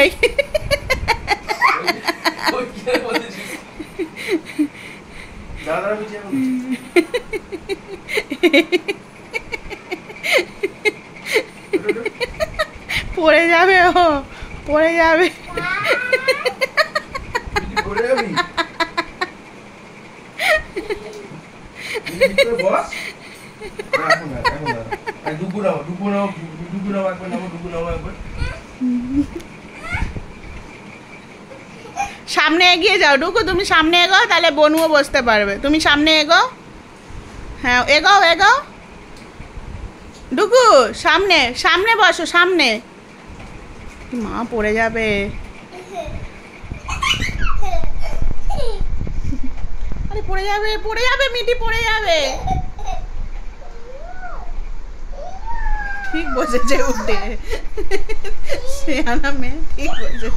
এই পড়ে যাবে, ও পড়ে যাবে। সামনে এগিয়ে যাও ডুকু, তুমি সামনে এগোও, তাহলে বনুও বসতে পারবে। তুমি সামনে এগোও, হ্যাঁ এগোও এগোও। ডুকু সামনে, সামনে বসো, সামনে। মা পড়ে যাবে। আরে পড়ে যাবে, পড়ে যাবে মিটি, পড়ে যাবে। ঠিক বসেছে উঠে, শেয়ানা মেয়ে ঠিক বসেছে।